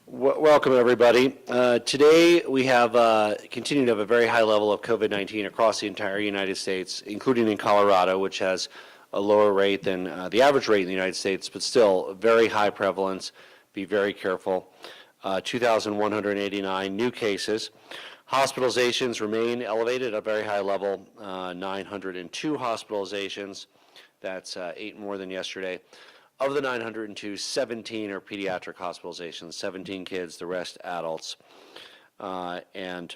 Welcome, everybody. Today we have continued to have a very high level of COVID-19 across the entire United States, including in Colorado, which has a lower rate than the average rate in the United States, but still a very high prevalence. Be very careful. 2,189 new cases. Hospitalizations remain elevated at a very high level, 902 hospitalizations. That's 8 more than yesterday. Of the 902, 17 are pediatric hospitalizations, 17 kids, the rest adults. And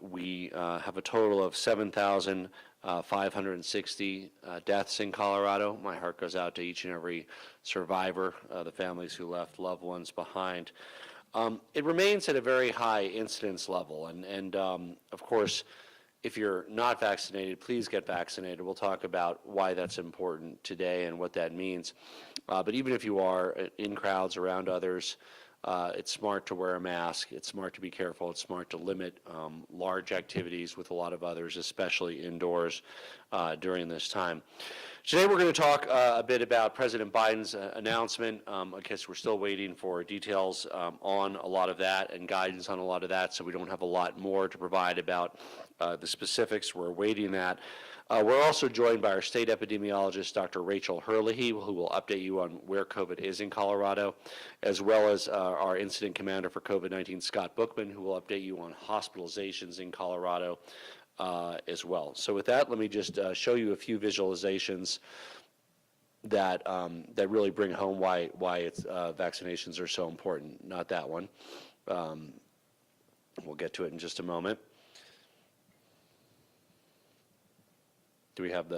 we have a total of 7,560 deaths in Colorado. My heart goes out to each and every survivor, the families who left loved ones behind. It remains at a very high incidence level, and of course, if you're not vaccinated, please get vaccinated. We'll talk about why that's important today and what that means. But even if you are in crowds around others, it's smart to wear a mask. It's smart to be careful. It's smart to limit large activities with a lot of others, especially indoors during this time. Today we're going to talk a bit about President Biden's announcement. I guess we're still waiting for details on a lot of that and guidance on a lot of that, so we don't have a lot more to provide about the specifics. We're awaiting that. We're also joined by our state epidemiologist, Dr. Rachel Herlihy, who will update you on where COVID is in Colorado, as well as our incident commander for COVID-19, Scott Bookman, who will update you on hospitalizations in Colorado as well. So with that, let me just show you a few visualizations that that really bring home why vaccinations are so important. Not that one. We'll get to it in just a moment. Do we have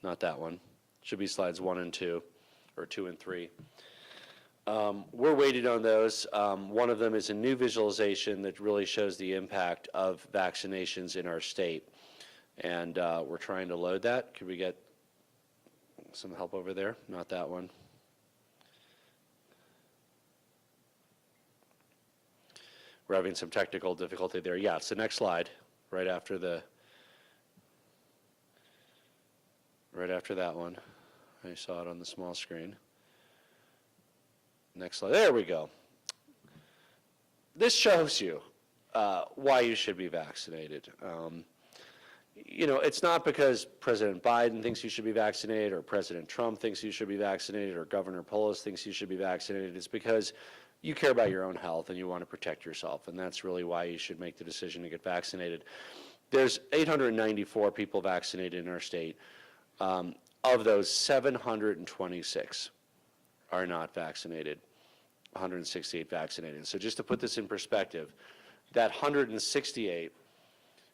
not that one. Should be slides 1 and 2, or 2 and 3. We're waiting on those. One of them is a new visualization that really shows the impact of vaccinations in our state. And we're trying to load that. Could we get some help over there? Not that one. We're having some technical difficulty there. Yeah, it's the next slide, right after that one. I saw it on the small screen. Next slide. There we go. This shows you why you should be vaccinated. You know, it's not because President Biden thinks you should be vaccinated, or President Trump thinks you should be vaccinated, or Governor Polis thinks you should be vaccinated. It's because you care about your own health and you want to protect yourself, and that's really why you should make the decision to get vaccinated. There's 894 people vaccinated in our state. Of those, 726 are not vaccinated, 168 vaccinated. So just to put this in perspective, that 168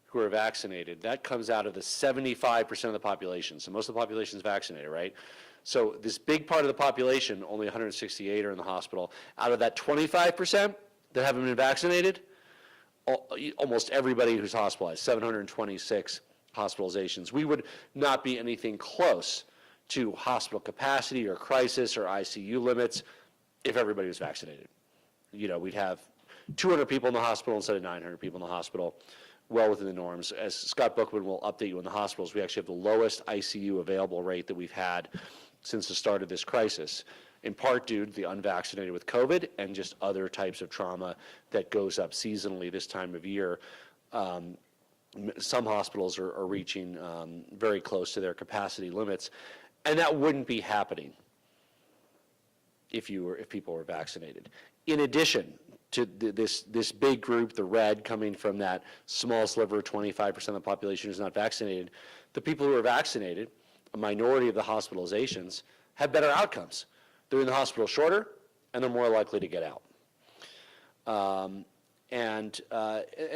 who are vaccinated, that comes out of the 75% of the population. So most of the population is vaccinated, right? So this big part of the population, only 168 are in the hospital. Out of that 25% that haven't been vaccinated, almost everybody who's hospitalized, 726 hospitalizations. We would not be anything close to hospital capacity or crisis or ICU limits if everybody was vaccinated. You know, we'd have 200 people in the hospital instead of 900 people in the hospital, well within the norms. As Scott Bookman will update you in the hospitals, we actually have the lowest ICU available rate that we've had since the start of this crisis, in part due to the unvaccinated with COVID and just other types of trauma that goes up seasonally this time of year. Some hospitals are reaching very close to their capacity limits, and that wouldn't be happening if people were vaccinated. In addition to this big group, the red, coming from that small sliver, 25% of the population who's not vaccinated, the people who are vaccinated, a minority of the hospitalizations, have better outcomes. They're in the hospital shorter, and they're more likely to get out. And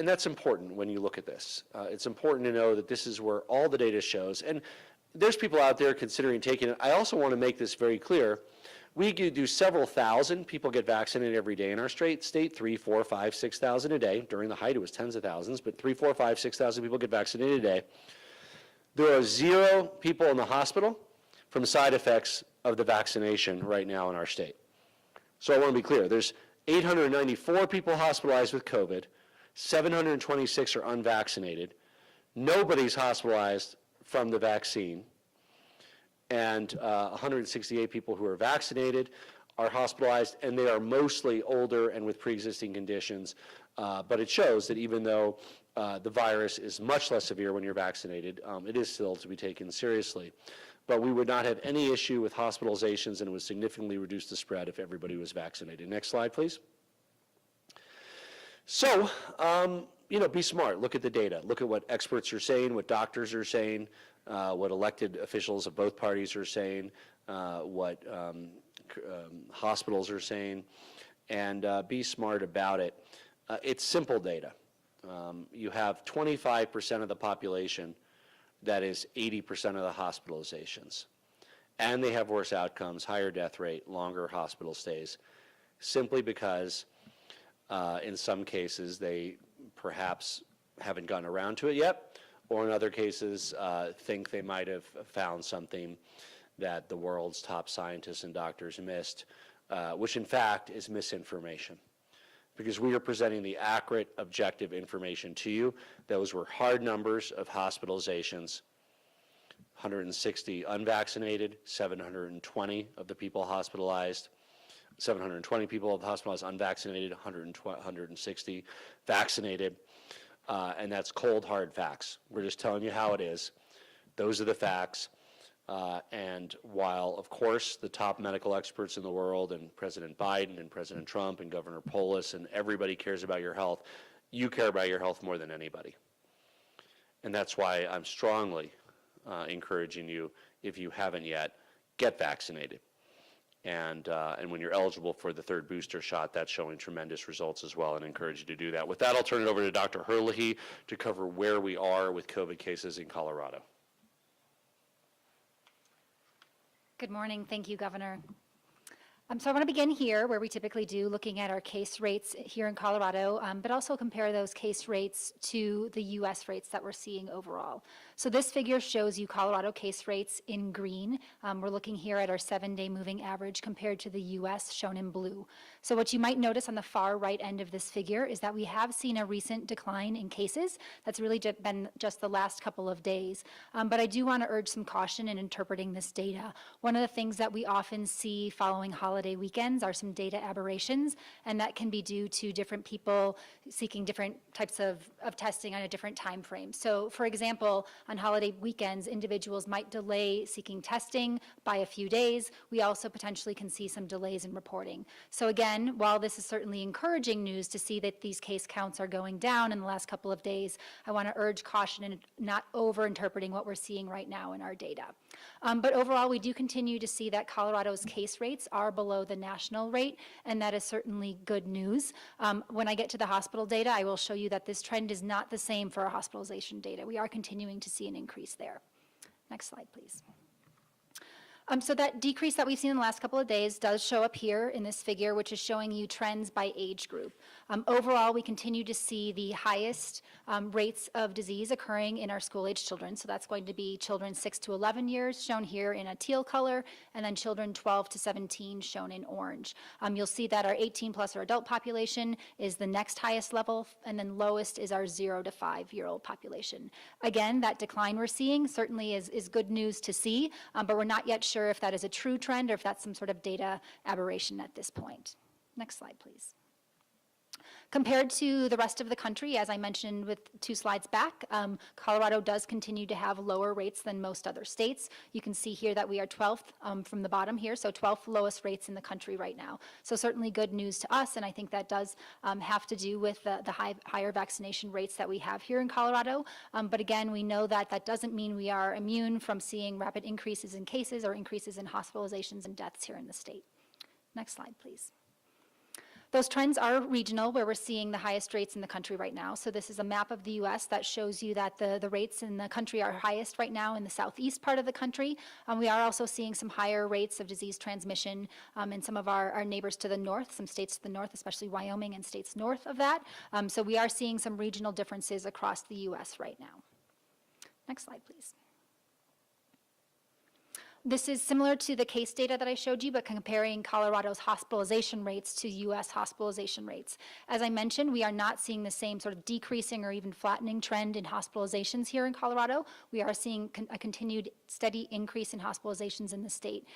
that's important when you look at this. It's important to know that this is where all the data shows. And there's people out there considering taking it. I also want to make this very clear. We do several thousand people get vaccinated every day in our state, 3, 4, 5, 6,000 a day. During the height, it was tens of thousands, but 3, 4, 5, 6,000 people get vaccinated a day. There are 0 people in the hospital from side effects of the vaccination right now in our state. So I want to be clear. There's 894 people hospitalized with COVID, 726 are unvaccinated, nobody's hospitalized from the vaccine, and 168 people who are vaccinated. are hospitalized, and they are mostly older and with pre-existing conditions. But it shows that even though the virus is much less severe when you're vaccinated, it is still to be taken seriously. But we would not have any issue with hospitalizations, and it would significantly reduce the spread if everybody was vaccinated. Next slide, please. So, be smart. Look at the data. Look at what experts are saying, what doctors are saying, what elected officials of both parties are saying, what hospitals are saying, and be smart about it. It's simple data. You have 25% of the population that is 80% of the hospitalizations. And they have worse outcomes, higher death rate, longer hospital stays, simply because in some cases they perhaps haven't gotten around to it yet, or in other cases think they might have found something that the world's top scientists and doctors missed, which in fact is misinformation. Because we are presenting the accurate, objective information to you. Those were hard numbers of hospitalizations, 160 unvaccinated, 720 of the people hospitalized, 720 people hospitalized unvaccinated, 160 vaccinated, and that's cold, hard facts. We're just telling you how it is. Those are the facts. And while, of course, the top medical experts in the world and President Biden and President Trump and Governor Polis and everybody cares about your health, you care about your health more than anybody. And that's why I'm strongly encouraging you, if you haven't yet, get vaccinated. And when you're eligible for the third booster shot, that's showing tremendous results as well, and I encourage you to do that. With that, I'll turn it over to Dr. Herlihy to cover where we are with COVID cases in Colorado. Good morning. Thank you, Governor. So I want to begin here, where we typically do, looking at our case rates here in Colorado, but also compare those case rates to the U.S. rates that we're seeing overall. So this figure shows you Colorado case rates in green. We're looking here at our 7-day moving average compared to the U.S. shown in blue. So what you might notice on the far right end of this figure is that we have seen a recent decline in cases. That's really been just the last couple of days. But I do want to urge some caution in interpreting this data. One of the things that we often see following holiday weekends are some data aberrations, and that can be due to different people seeking different types of testing on a different time frame. So for example, on holiday weekends, individuals might delay seeking testing by a few days. We also potentially can see some delays in reporting. So again, while this is certainly encouraging news to see that these case counts are going down in the last couple of days, I want to urge caution in not over-interpreting what we're seeing right now in our data. But overall, we do continue to see that Colorado's case rates are below the national rate, and that is certainly good news. When I get to the hospital data, I will show you that this trend is not the same for our hospitalization data. We are continuing to see an increase there. Next slide, please. So that decrease that we've seen in the last couple of days does show up here in this figure, which is showing you trends by age group. Overall, we continue to see the highest rates of disease occurring in our school-age children. So that's going to be children 6 to 11 years, shown here in a teal color, and then children 12 to 17, shown in orange. You'll see that our 18-plus or adult population is the next highest level, and then lowest is our 0 to 5-year-old population. Again, that decline we're seeing certainly is good news to see, but we're not yet sure if that is a true trend or if that's some sort of data aberration at this point. Next slide, please. Compared to the rest of the country, as I mentioned with 2 slides back, Colorado does continue to have lower rates than most other states. You can see here that we are 12th from the bottom here, so 12th lowest rates in the country right now. So certainly good news to us, and I think that does have to do with the higher vaccination rates that we have here in Colorado. But again, we know that that doesn't mean we are immune from seeing rapid increases in cases or increases in hospitalizations and deaths here in the state. Next slide, please. Those trends are regional, where we're seeing the highest rates in the country right now. So this is a map of the U.S. that shows you that the rates in the country are highest right now in the southeast part of the country. We are also seeing some higher rates of disease transmission in some of our neighbors to the north, some states to the north, especially Wyoming and states north of that. So we are seeing some regional differences across the U.S. right now. Next slide, please. This is similar to the case data that I showed you, but comparing Colorado's hospitalization rates to US hospitalization rates. As I mentioned, we are not seeing the same sort of decreasing or even flattening trend in hospitalizations here in Colorado. We are seeing a continued steady increase in hospitalizations in the state.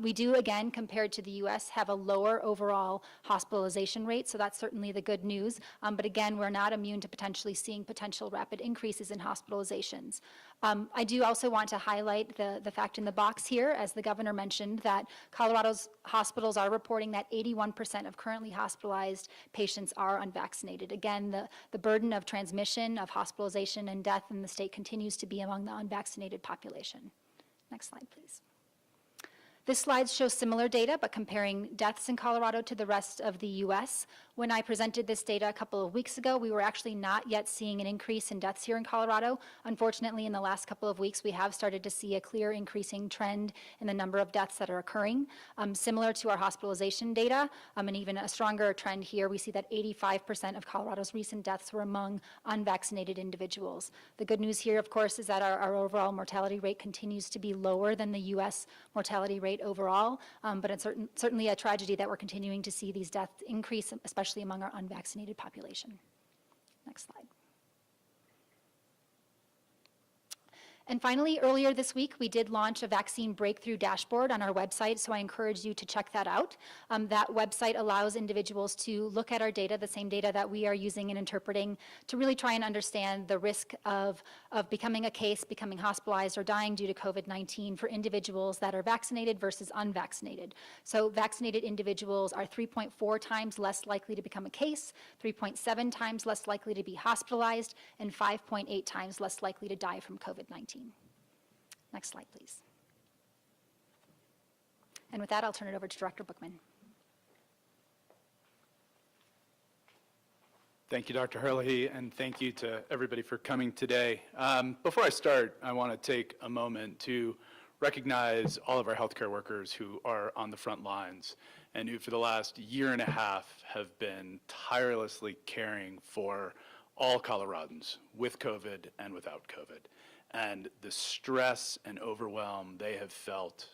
We do, again, compared to the US, have a lower overall hospitalization rate, so that's certainly the good news. But again, we're not immune to potentially seeing potential rapid increases in hospitalizations. I do also want to highlight the fact in the box here, as the governor mentioned, that Colorado's hospitals are reporting that 81% of currently hospitalized patients are unvaccinated. Again, the burden of transmission, of hospitalization and death in the state continues to be among the unvaccinated population. Next slide, please. This slide shows similar data, but comparing deaths in Colorado to the rest of the US. When I presented this data a couple of weeks ago, we were actually not yet seeing an increase in deaths here in Colorado. Unfortunately, in the last couple of weeks, we have started to see a clear increasing trend in the number of deaths that are occurring. Similar to our hospitalization data, and even a stronger trend here, we see that 85% of Colorado's recent deaths were among unvaccinated individuals. The good news here, of course, is that our overall mortality rate continues to be lower than the US mortality rate overall, but it's certainly a tragedy that we're continuing to see these deaths increase, especially among our unvaccinated population. Next slide. And finally, earlier this week, we did launch a vaccine breakthrough dashboard on our website, so I encourage you to check that out. That website allows individuals to look at our data, the same data that we are using and interpreting, to really try and understand the risk of becoming a case, becoming hospitalized, or dying due to COVID-19 for individuals that are vaccinated versus unvaccinated. So vaccinated individuals are 3.4 times less likely to become a case, 3.7 times less likely to be hospitalized, and 5.8 times less likely to die from COVID-19. Next slide, please. And with that, I'll turn it over to Director Bookman. Thank you, Dr. Herlihy, and thank you to everybody for coming today. Before I start, I want to take a moment to recognize all of our healthcare workers who are on the front lines and who for the last year and a half have been tirelessly caring for all Coloradans with COVID and without COVID. And the stress and overwhelm they have felt,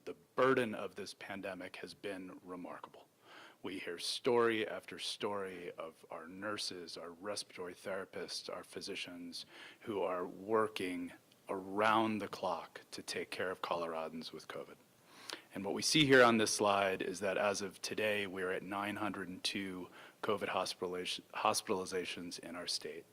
the burden of this pandemic has been remarkable. We hear story after story of our nurses, our respiratory therapists, our physicians who are working around the clock to take care of Coloradans with COVID. And what we see here on this slide is that as of today, we're at 902 COVID hospitalizations in our state.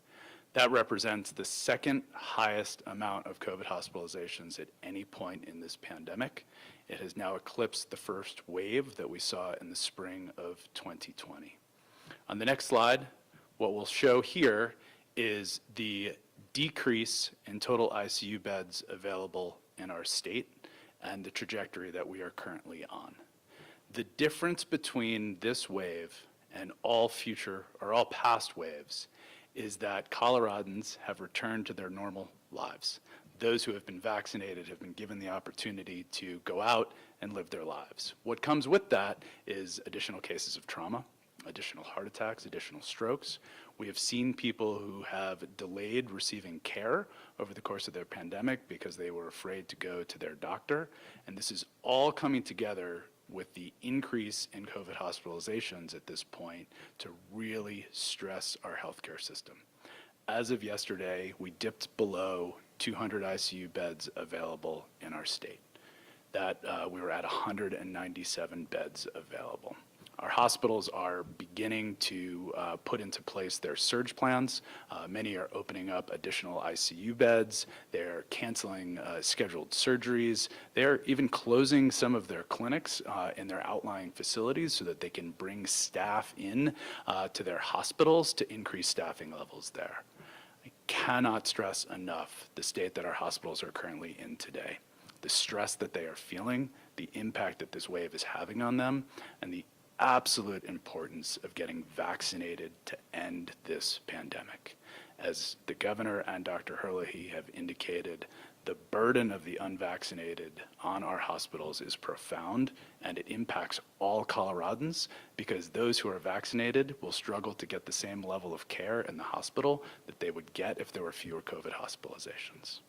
That represents the second highest amount of COVID hospitalizations at any point in this pandemic. It has now eclipsed the first wave that we saw in the spring of 2020. On the next slide, what we'll show here is the decrease in total ICU beds available in our state and the trajectory that we are currently on. The difference between this wave and all future or all past waves is that Coloradans have returned to their normal lives. Those who have been vaccinated have been given the opportunity to go out and live their lives. What comes with that is additional cases of trauma, additional heart attacks, additional strokes. We have seen people who have delayed receiving care over the course of their pandemic because they were afraid to go to their doctor. And this is all coming together with the increase in COVID hospitalizations at this point to really stress our healthcare system. As of yesterday, we dipped below 200 ICU beds available in our state. That we were at 197 beds available. Our hospitals are beginning to put into place their surge plans. Many are opening up additional ICU beds. They're canceling scheduled surgeries. They're even closing some of their clinics in their outlying facilities so that they can bring staff in to their hospitals to increase staffing levels there. I cannot stress enough the state that our hospitals are currently in today. The stress that they are feeling, the impact that this wave is having on them, and the absolute importance of getting vaccinated to end this pandemic. As the governor and Dr. Herlihy have indicated, the burden of the unvaccinated on our hospitals is profound, and it impacts all Coloradans because those who are vaccinated will struggle to get the same level of care in the hospital that they would get if there were fewer COVID hospitalizations.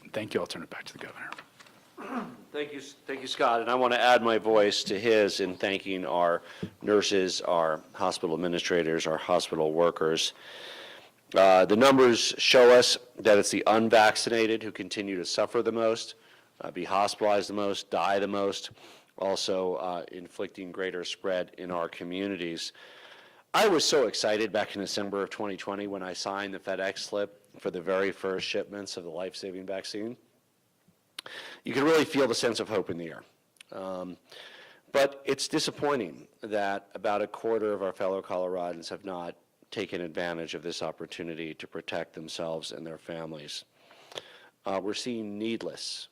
And thank you. I'll turn it back to the governor. Thank you, Scott. And I want to add my voice to his in thanking our nurses, our hospital administrators, our hospital workers. The numbers show us that it's the unvaccinated who continue to suffer the most, be hospitalized the most, die the most, also inflicting greater spread in our communities. I was so excited back in December of 2020 when I signed the FedEx slip for the very first shipments of the life-saving vaccine. You can really feel the sense of hope in the air. But it's disappointing that about a quarter of our fellow Coloradans have not taken advantage of this opportunity to protect themselves and their families. We're seeing needless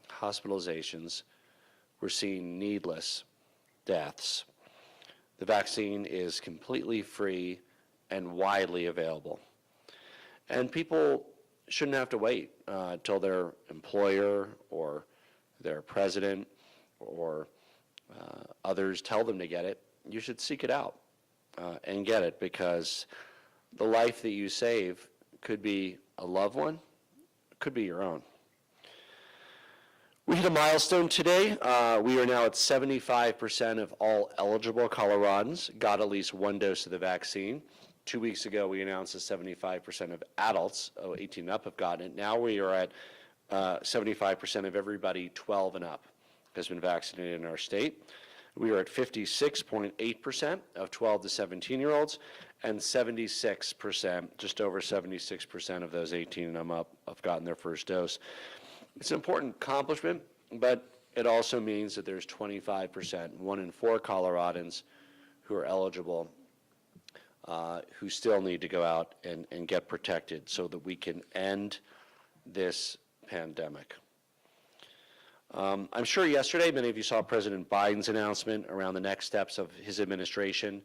hospitalizations. We're seeing needless deaths. The vaccine is completely free and widely available. And people shouldn't have to wait until their employer or their president or others tell them to get it. You should seek it out and get it, because the life that you save could be a loved one, could be your own. We hit a milestone today. We are now at 75% of all eligible Coloradans got at least one dose of the vaccine. 2 weeks ago, we announced that 75% of adults, 18 and up, have gotten it. Now we are at 75% of everybody 12 and up has been vaccinated in our state. We are at 56.8% of 12 to 17-year-olds, and 76%, just over 76% of those 18 and up have gotten their first dose. It's an important accomplishment, but it also means that there's 25%, 1 in 4 Coloradans who are eligible, who still need to go out and get protected so that we can end this pandemic. I'm sure yesterday many of you saw President Biden's announcement around the next steps of his administration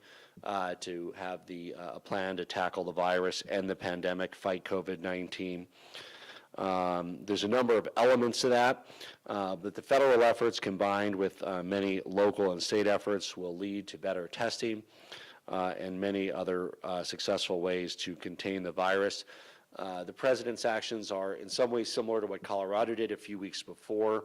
to have a plan to tackle the virus and the pandemic, fight COVID-19. There's a number of elements to that, but the federal efforts combined with many local and state efforts will lead to better testing and many other successful ways to contain the virus. The president's actions are in some ways similar to what Colorado did a few weeks before,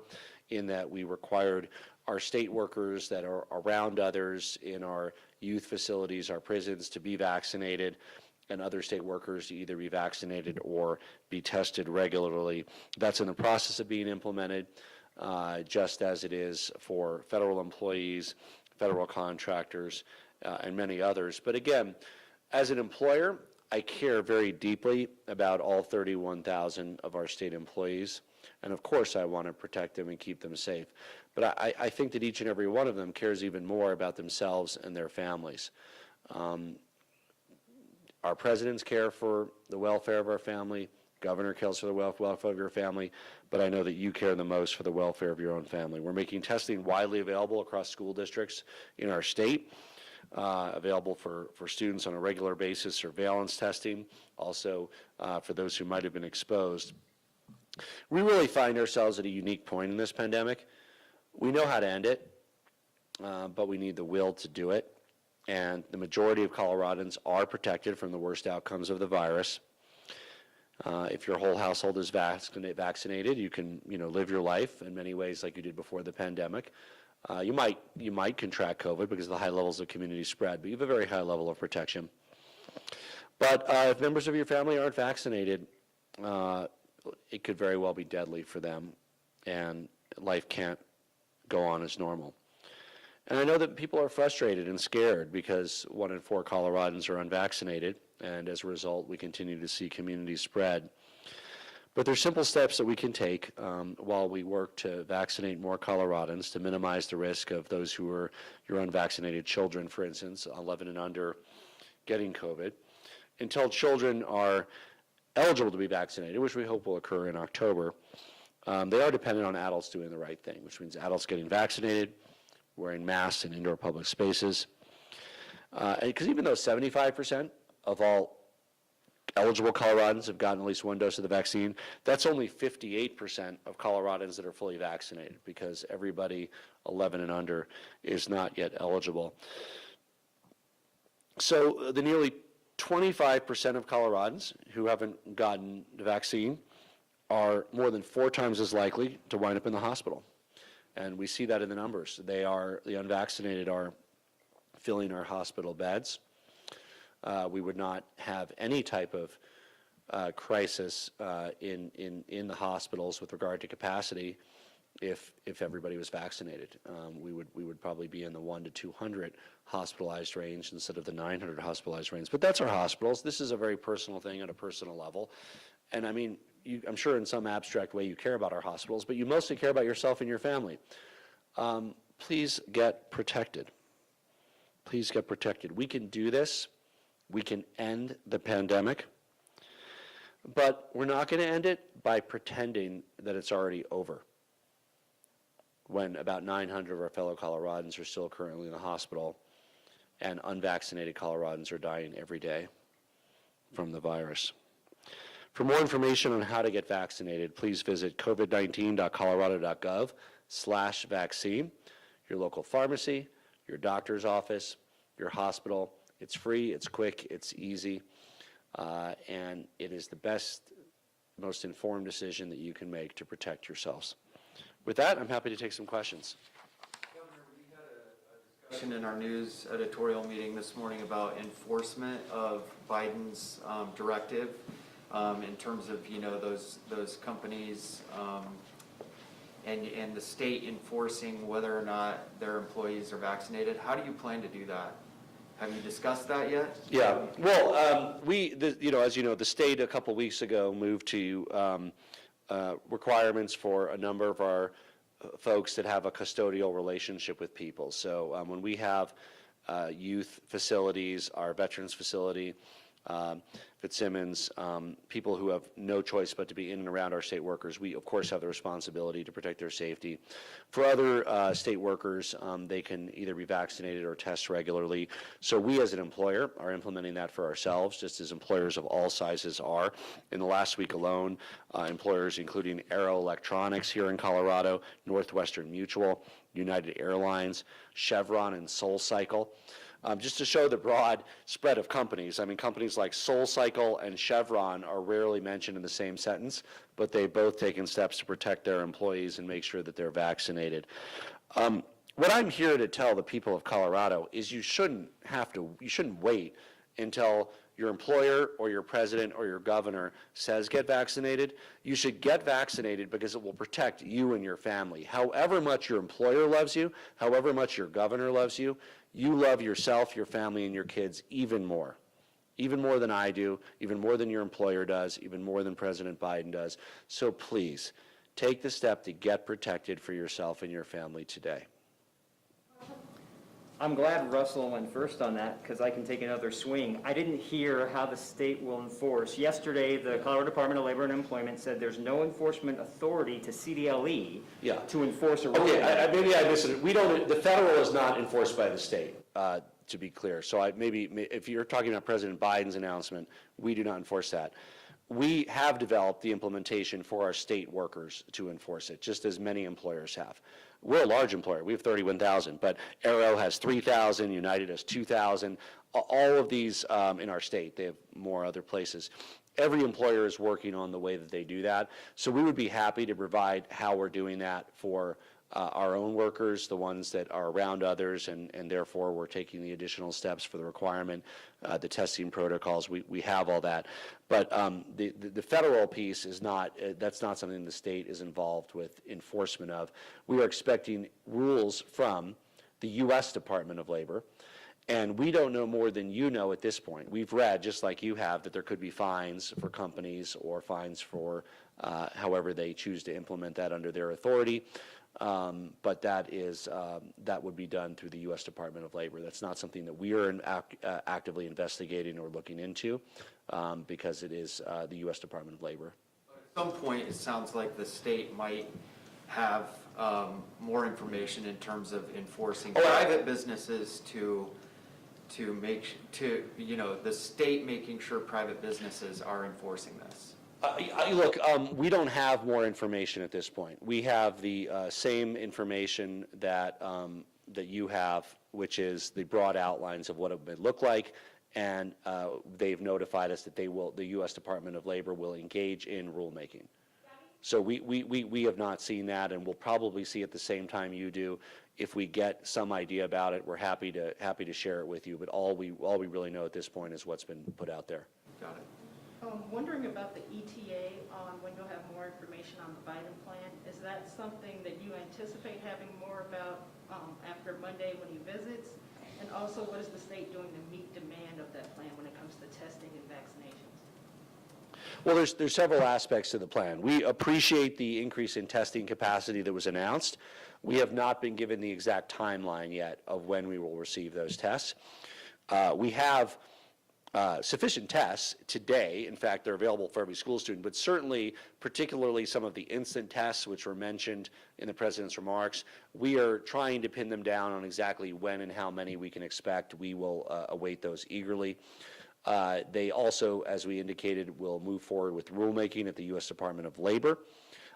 in that we required our state workers that are around others in our youth facilities, our prisons, to be vaccinated, and other state workers to either be vaccinated or be tested regularly. That's in the process of being implemented, just as it is for federal employees, federal contractors, and many others. But again, as an employer, I care very deeply about all 31,000 of our state employees, and of course I want to protect them and keep them safe. But I think that each and every one of them cares even more about themselves and their families. Our presidents care for the welfare of our family, Governor cares for the welfare of your family, but I know that you care the most for the welfare of your own family. We're making testing widely available across school districts in our state. Available for students on a regular basis, surveillance testing, also for those who might have been exposed. We really find ourselves at a unique point in this pandemic. We know how to end it, but we need the will to do it. And the majority of Coloradans are protected from the worst outcomes of the virus. If your whole household is vaccinated, you can live your life in many ways like you did before the pandemic. You might contract COVID because of the high levels of community spread, but you have a very high level of protection. But if members of your family aren't vaccinated, it could very well be deadly for them, and life can't go on as normal. And I know that people are frustrated and scared because 1 in 4 Coloradans are unvaccinated, and as a result, we continue to see community spread. But there's simple steps that we can take while we work to vaccinate more Coloradans to minimize the risk of those who are your unvaccinated children, for instance, 11 and under, getting COVID. Until children are eligible to be vaccinated, which we hope will occur in October, they are dependent on adults doing the right thing, which means adults getting vaccinated, wearing masks in indoor public spaces. Because even though 75% of all eligible Coloradans have gotten at least one dose of the vaccine, that's only 58% of Coloradans that are fully vaccinated, because everybody 11 and under is not yet eligible. So the nearly 25% of Coloradans who haven't gotten the vaccine are more than 4 times as likely to wind up in the hospital. And we see that in the numbers. The unvaccinated are filling our hospital beds. We would not have any type of crisis in the hospitals with regard to capacity if everybody was vaccinated. We would probably be in the 100 to 200 hospitalized range instead of the 900 hospitalized range. But that's our hospitals. This is a very personal thing at a personal level. And I mean, I'm sure in some abstract way you care about our hospitals, but you mostly care about yourself and your family. Please get protected. Please get protected. We can do this. We can end the pandemic. But we're not going to end it by pretending that it's already over, when about 900 of our fellow Coloradans are still currently in the hospital, and unvaccinated Coloradans are dying every day from the virus. For more information on how to get vaccinated, please visit covid19.colorado.gov/vaccine, your local pharmacy, your doctor's office, your hospital. It's free, it's quick, it's easy, and it is the best, most informed decision that you can make to protect yourselves. With that, I'm happy to take some questions. Governor, we had a discussion in our news editorial meeting this morning about enforcement of Biden's directive in terms of, you know, those companies and the state enforcing whether or not their employees are vaccinated. How do you plan to do that? Have you discussed that yet? Yeah, well, as you know, the state a couple weeks ago moved to requirements for a number of our folks that have a custodial relationship with people. So when we have youth facilities, our veterans facility, Fitzsimmons, people who have no choice but to be in and around our state workers, we of course have the responsibility to protect their safety. For other state workers, they can either be vaccinated or test regularly. So we as an employer are implementing that for ourselves, just as employers of all sizes are. In the last week alone, employers including Aero Electronics here in Colorado, Northwestern Mutual, United Airlines, Chevron, and SoulCycle. Just to show the broad spread of companies, I mean, companies like SoulCycle and Chevron are rarely mentioned in the same sentence, but they've both taken steps to protect their employees and make sure that they're vaccinated. What I'm here to tell the people of Colorado is you shouldn't wait until your employer or your president or your governor says get vaccinated. You should get vaccinated because it will protect you and your family. However much your employer loves you, however much your governor loves you, you love yourself, your family, and your kids even more than I do, even more than your employer does, even more than President Biden does. So please, take the step to get protected for yourself and your family today. I'm glad Russell went first on that because I can take another swing. I didn't hear how the state will enforce. Yesterday, the Colorado Department of Labor and Employment said there's no enforcement authority to CDLE to enforce a rule. Okay, maybe I missed it. The federal is not enforced by the state, to be clear. So if you're talking about President Biden's announcement, we do not enforce that. We have developed the implementation for our state workers to enforce it, just as many employers have. We're a large employer. We have 31,000, but Aero has 3,000, United has 2,000. All of these in our state, they have more other places. Every employer is working on the way that they do that. So we would be happy to provide how we're doing that for our own workers, the ones that are around others, and therefore we're taking the additional steps for the requirement, the testing protocols. We have all that. But the federal piece is not, that's not something the state is involved with enforcement of. We are expecting rules from the U.S. Department of Labor, and we don't know more than you know at this point. We've read, just like you have, that there could be fines for companies or fines for however they choose to implement that under their authority. But that would be done through the U.S. Department of Labor. That's not something that we are actively investigating or looking into because it is the U.S. Department of Labor. At some point, it sounds like the state might have more information in terms of enforcing private businesses to the state making sure private businesses are enforcing this. Look, we don't have more information at this point. We have the same information that you have, which is the broad outlines of what it would look like, and they've notified us that the U.S. Department of Labor will engage in rulemaking. So we have not seen that, and we'll probably see it the same time you do. If we get some idea about it, we're happy to share it with you, but all we really know at this point is what's been put out there. Got it. Wondering about the ETA on when you'll have more information on the Biden plan. Is that something that you anticipate having more about after Monday when he visits? And also, what is the state doing to meet demand of that plan when it comes to testing and vaccinations? Well, there's several aspects to the plan. We appreciate the increase in testing capacity that was announced. We have not been given the exact timeline yet of when we will receive those tests. We have sufficient tests today. In fact, they're available for every school student, but certainly, particularly some of the instant tests, which were mentioned in the President's remarks, we are trying to pin them down on exactly when and how many we can expect. We will await those eagerly. They also, as we indicated, will move forward with rulemaking at the U.S. Department of Labor.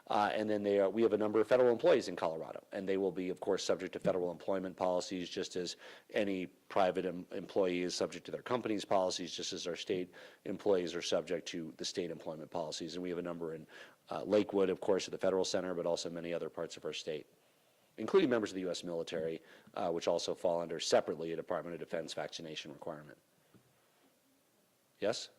And then we have a number of federal employees in Colorado, and they will be, of course, subject to federal employment policies, just as any private employee is subject to their company's policies, just as our state employees are subject to the state employment policies. And we have a number in Lakewood, of course, at the federal center, but also many other parts of our state, including members of the U.S. military, which also fall under separately a Department of Defense vaccination requirement. Yes?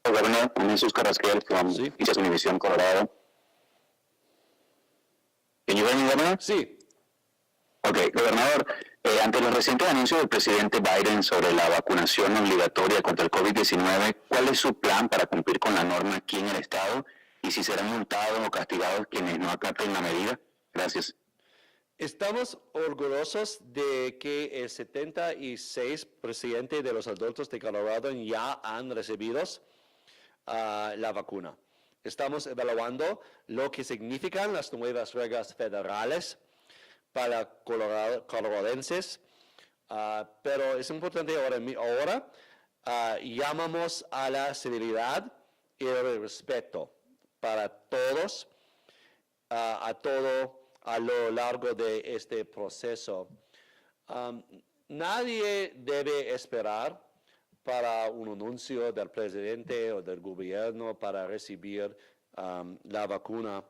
Governor, I'm Jesus Carrasquel from Sí. Noticias Univisión, Colorado. Can you hear me, Governor? Sí. Ok, gobernador, ante los recientes anuncios del presidente Biden sobre la vacunación obligatoria contra el COVID-19, ¿cuál es su plan para cumplir con la norma aquí en el estado? Y si serán multados o castigados quienes no acaten la medida. Gracias. Estamos orgullosos de que el 76% de los adultos de Colorado ya han recibido la vacuna. Estamos evaluando lo que significan las nuevas reglas federales para coloradenses, pero es importante ahora llamamos a la civilidad y el respeto para todos, a lo largo de este proceso. Nadie debe esperar para un anuncio del presidente o del gobierno para recibir la vacuna.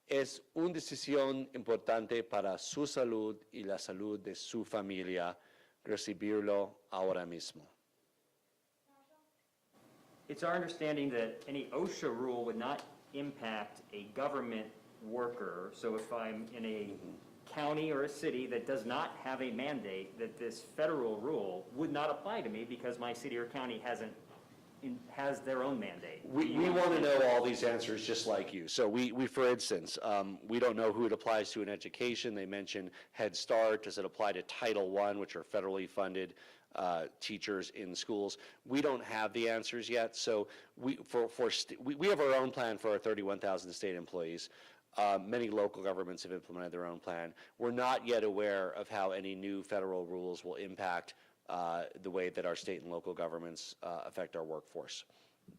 Es una decisión importante para su salud y la salud de su familia recibirlo ahora mismo. It's our understanding that any OSHA rule would not impact a government worker. So if I'm in a county or a city that does not have a mandate, that this federal rule would not apply to me because my city or county has their own mandate. We want to know all these answers just like you. So we for instance, we don't know who it applies to in education. They mentioned Head Start. Does it apply to Title I, which are federally funded teachers in schools? We don't have the answers yet. So we have our own plan for our 31,000 state employees. Many local governments have implemented their own plan. We're not yet aware of how any new federal rules will impact the way that our state and local governments affect our workforce.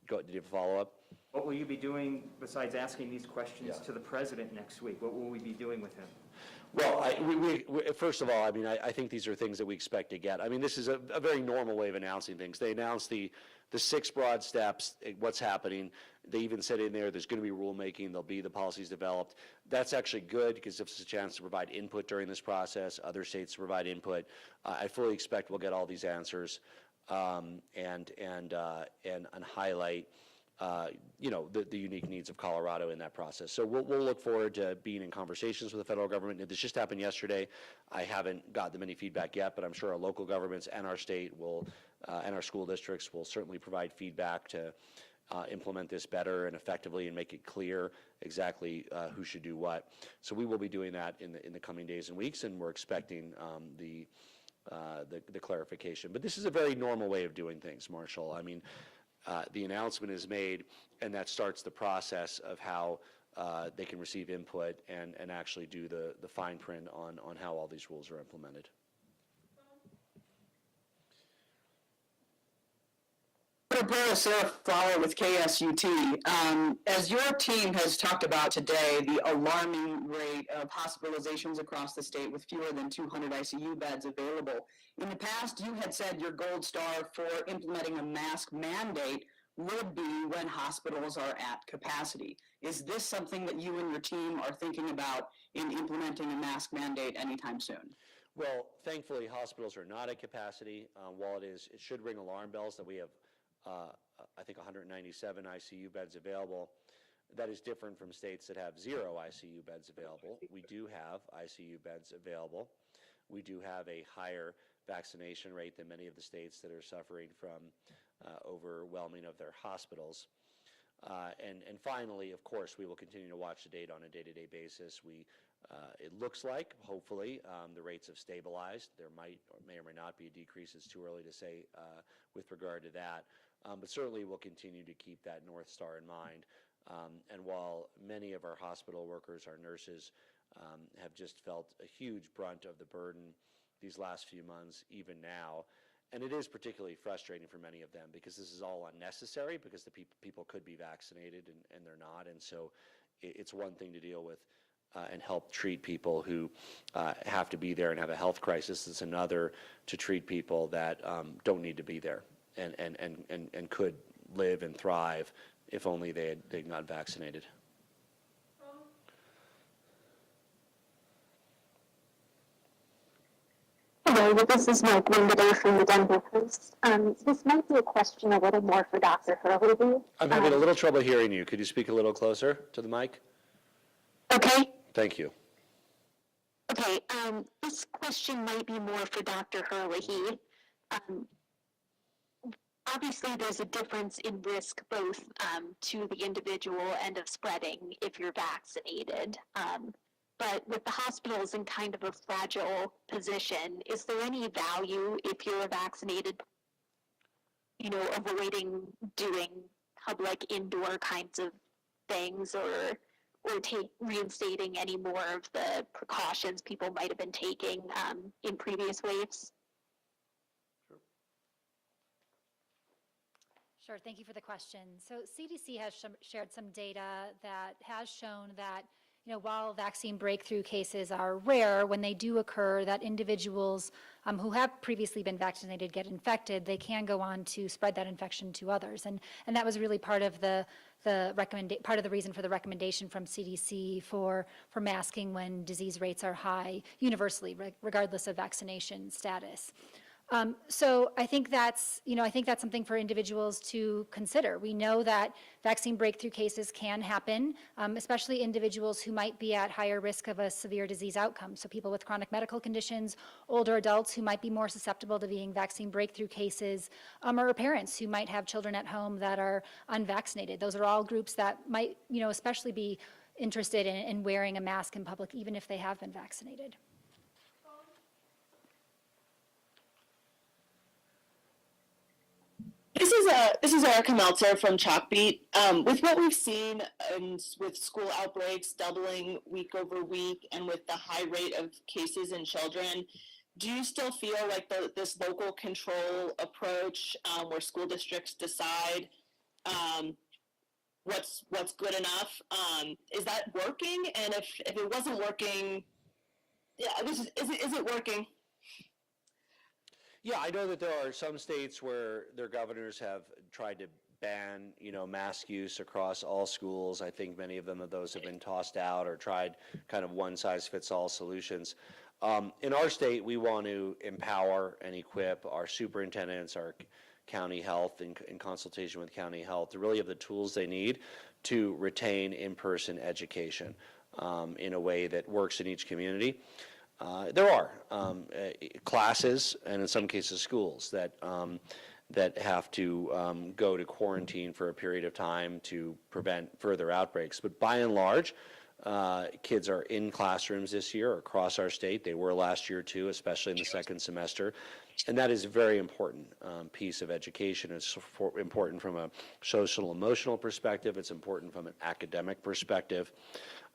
Did you have a follow-up? What will you be doing besides asking these questions to the president next week? What will we be doing with him? Well, first of all, I mean, I think these are things that we expect to get. I mean, this is a very normal way of announcing things. They announced the 6 broad steps, what's happening. They even said in there there's going to be rulemaking, there'll be the policies developed. That's actually good because it gives us a chance to provide input during this process, other states to provide input. I fully expect we'll get all these answers and highlight the unique needs of Colorado in that process. So we'll look forward to being in conversations with the federal government. This just happened yesterday. I haven't got them any feedback yet, but I'm sure our local governments and our state will, and our school districts will certainly provide feedback to implement this better and effectively and make it clear exactly who should do what. So we will be doing that in the coming days and weeks, and we're expecting the clarification. But this is a very normal way of doing things, Marshall. I mean, the announcement is made, and that starts the process of how they can receive input and actually do the fine print on how all these rules are implemented. Polis, Flower with KSUT. As your team has talked about today, the alarming rate of hospitalizations across the state with fewer than 200 ICU beds available. In the past, you had said your gold star for implementing a mask mandate would be when hospitals are at capacity. Is this something that you and your team are thinking about in implementing a mask mandate anytime soon? Well, thankfully, hospitals are not at capacity. While it should ring alarm bells that we have, I think, 197 ICU beds available. That is different from states that have 0 ICU beds available. We do have ICU beds available. We do have a higher vaccination rate than many of the states that are suffering from overwhelming of their hospitals. And finally, of course, we will continue to watch the data on a day-to-day basis. It looks like, hopefully, the rates have stabilized. There may or may not be a decrease. It's too early to say with regard to that. But certainly we'll continue to keep that North Star in mind. And while many of our hospital workers, our nurses, have just felt a huge brunt of the burden these last few months, even now, and it is particularly frustrating for many of them because this is all unnecessary because the people could be vaccinated and they're not. And so it's one thing to deal with and help treat people who have to be there and have a health crisis. It's another to treat people that don't need to be there and could live and thrive if only they got vaccinated. Hello, this is Mike Wingaday from the Denver Post. This might be a question a little more for Dr. Herlihy. I'm having a little trouble hearing you. Could you speak a little closer to the mic? Okay. Thank you. Okay, this question might be more for Dr. Herlihy. Obviously, there's a difference in risk both to the individual and of spreading if you're vaccinated. But with the hospitals in kind of a fragile position, is there any value if you're vaccinated, avoiding doing public indoor kinds of things or reinstating any more of the precautions people might have been taking in previous waves? Sure, thank you for the question. So CDC has shared some data that has shown that while vaccine breakthrough cases are rare, when they do occur, that individuals who have previously been vaccinated get infected, they can go on to spread that infection to others. And that was really part of the reason for the recommendation from CDC for masking when disease rates are high universally, regardless of vaccination status. So I think that's something for individuals to consider. We know that vaccine breakthrough cases can happen, especially individuals who might be at higher risk of a severe disease outcome. So people with chronic medical conditions, older adults who might be more susceptible to being vaccine breakthrough cases, or parents who might have children at home that are unvaccinated. Those are all groups that might, especially be interested in wearing a mask in public, even if they have been vaccinated. This is Erica Meltzer from Chalkbeat. With what we've seen and with school outbreaks doubling week over week and with the high rate of cases in children, do you still feel like this local control approach where school districts decide what's good enough, is that working? And if it wasn't working, is it working? Yeah, I know that there are some states where their governors have tried to ban, mask use across all schools. I think many of those have been tossed out or tried kind of one-size-fits-all solutions. In our state, we want to empower and equip our superintendents, our county health, in consultation with county health, to really have the tools they need to retain in-person education in a way that works in each community. There are classes, and in some cases schools, that have to go to quarantine for a period of time to prevent further outbreaks. But by and large, kids are in classrooms this year across our state. They were last year too, especially in the second semester. And that is a very important piece of education. It's important from a social emotional perspective. It's important from an academic perspective.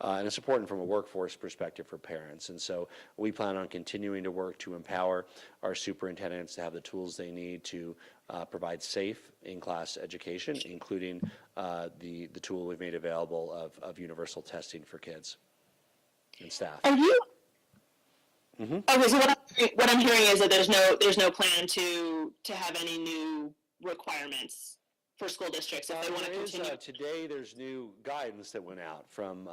And it's important from a workforce perspective for parents. And so we plan on continuing to work to empower our superintendents to have the tools they need to provide safe in-class education, including the tool we've made available of universal testing for kids and staff. Are you? Mm-hmm. Okay, so what I'm hearing is that there's no plan to have any new requirements for school districts if they want to continue. Today, there's new guidance that went out from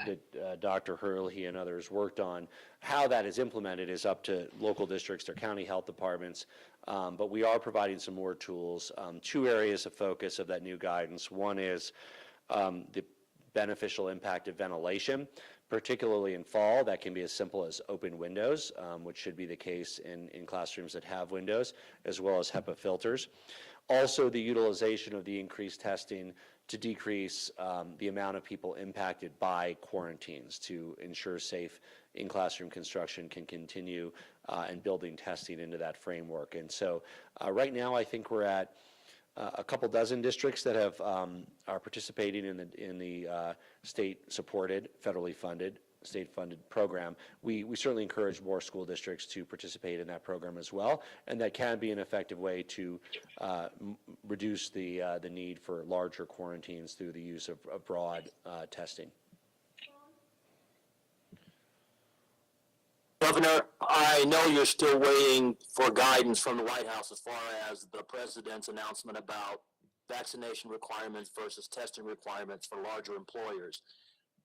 that Dr. Herlihy and others worked on. How that is implemented is up to local districts, their county health departments, but we are providing some more tools. Two areas of focus of that new guidance. One is the beneficial impact of ventilation, particularly in fall. That can be as simple as open windows, which should be the case in classrooms that have windows, as well as HEPA filters. Also, the utilization of the increased testing to decrease the amount of people impacted by quarantines to ensure safe in-classroom construction can continue and building testing into that framework. And so right now, I think we're at a couple dozen districts that have are participating in the state-supported, federally funded, state-funded program. We certainly encourage more school districts to participate in that program as well, and that can be an effective way to reduce the need for larger quarantines through the use of broad testing. Governor, I know you're still waiting for guidance from the White House as far as the president's announcement about vaccination requirements versus testing requirements for larger employers.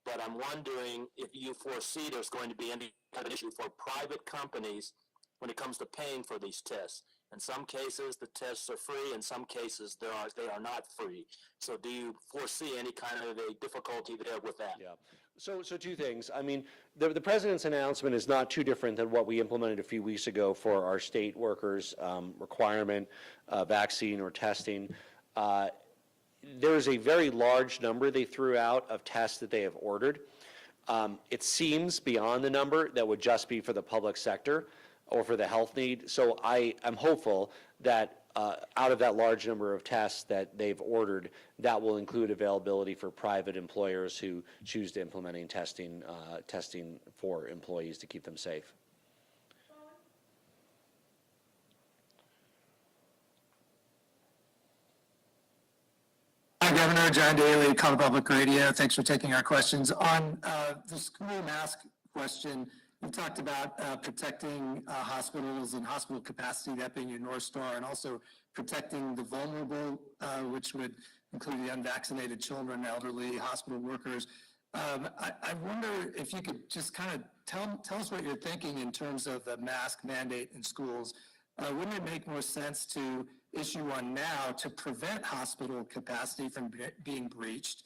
But I'm wondering if you foresee there's going to be any kind of issue for private companies when it comes to paying for these tests. In some cases, the tests are free. In some cases, they are not free. So do you foresee any kind of a difficulty there with that? Yeah. So two things. I mean, the president's announcement is not too different than what we implemented a few weeks ago for our state workers requirement, vaccine or testing. There's a very large number they threw out of tests that they have ordered. It seems beyond the number that would just be for the public sector or for the health need. So I'm hopeful that out of that large number of tests that they've ordered, that will include availability for private employers who choose to implementing testing for employees to keep them safe. Hi, Governor. John Daly, Colorado Public Radio. Thanks for taking our questions. On the school mask question, you talked about protecting hospitals and hospital capacity, that being your North Star, and also protecting the vulnerable, which would include the unvaccinated children, elderly, hospital workers. I wonder if you could just kind of tell us what you're thinking in terms of the mask mandate in schools. Wouldn't it make more sense to issue one now to prevent hospital capacity from being breached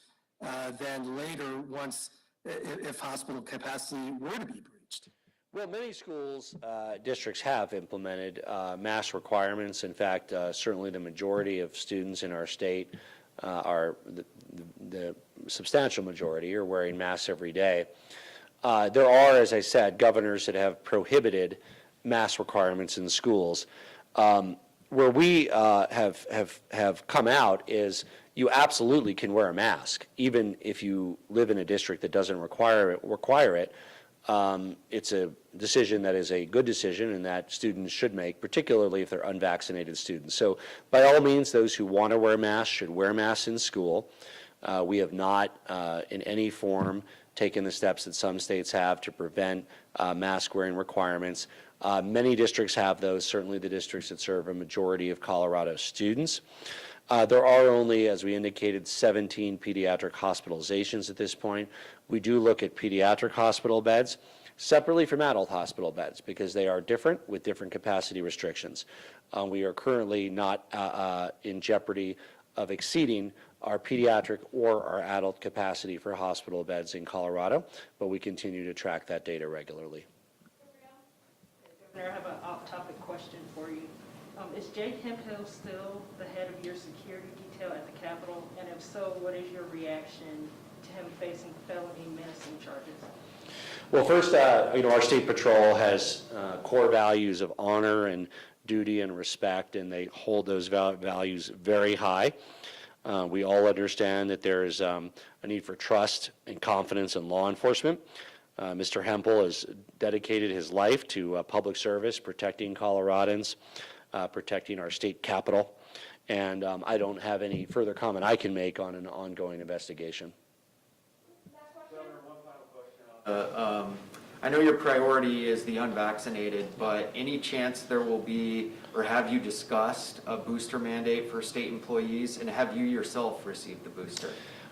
than later once if hospital capacity were to be breached? Well, many schools, districts have implemented mask requirements. In fact, certainly the majority of students in our state are the substantial majority are wearing masks every day. There are, as I said, governors that have prohibited mask requirements in schools. Where we have come out is you absolutely can wear a mask, even if you live in a district that doesn't require it. It's a decision that is a good decision and that students should make, particularly if they're unvaccinated students. So by all means, those who want to wear masks should wear masks in school. We have not in any form taken the steps that some states have to prevent mask wearing requirements. Many districts have those, certainly the districts that serve a majority of Colorado students. There are only, as we indicated, 17 pediatric hospitalizations at this point. We do look at pediatric hospital beds separately from adult hospital beds because they are different with different capacity restrictions. We are currently not in jeopardy of exceeding our pediatric or our adult capacity for hospital beds in Colorado, but we continue to track that data regularly. Governor, I have an off-topic question for you. Is Jake Hemphill still the head of your security detail at the Capitol? And if so, what is your reaction to him facing felony menacing charges? Well, first, our state patrol has core values of honor and duty and respect, and they hold those values very high. We all understand that there is a need for trust and confidence in law enforcement. Mr. Hemphill has dedicated his life to public service, protecting Coloradans, protecting our state capitol. And I don't have any further comment I can make on an ongoing investigation. I know your priority is the unvaccinated, but any chance there will be, or have you discussed a booster mandate for state employees, and have you yourself received the booster?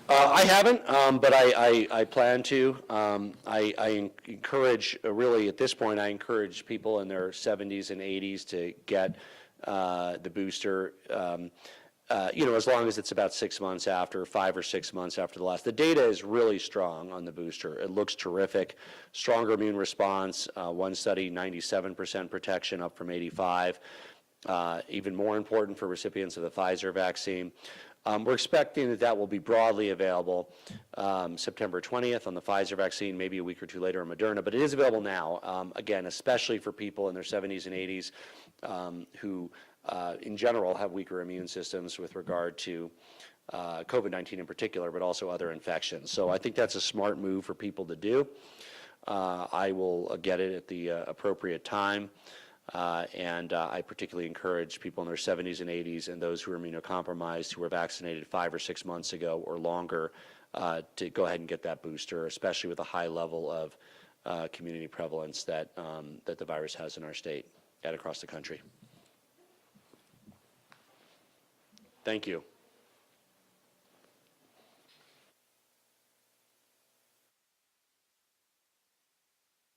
I haven't, but I plan to. I encourage, really at this point, I encourage people in their 70s and 80s to get the booster, as long as it's about 6 months after, 5 or 6 months after the last. The data is really strong on the booster. It looks terrific. Stronger immune response. One study, 97% protection, up from 85. Even more important for recipients of the Pfizer vaccine. We're expecting that will be broadly available September 20th on the Pfizer vaccine, maybe a week or two later on Moderna, but it is available now, again, especially for people in their 70s and 80s who, in general, have weaker immune systems with regard to COVID-19 in particular, but also other infections. So I think that's a smart move for people to do. I will get it at the appropriate time. And I particularly encourage people in their 70s and 80s and those who are immunocompromised who were vaccinated 5 or 6 months ago or longer to go ahead and get that booster, especially with the high level of community prevalence that the virus has in our state and across the country. Thank you.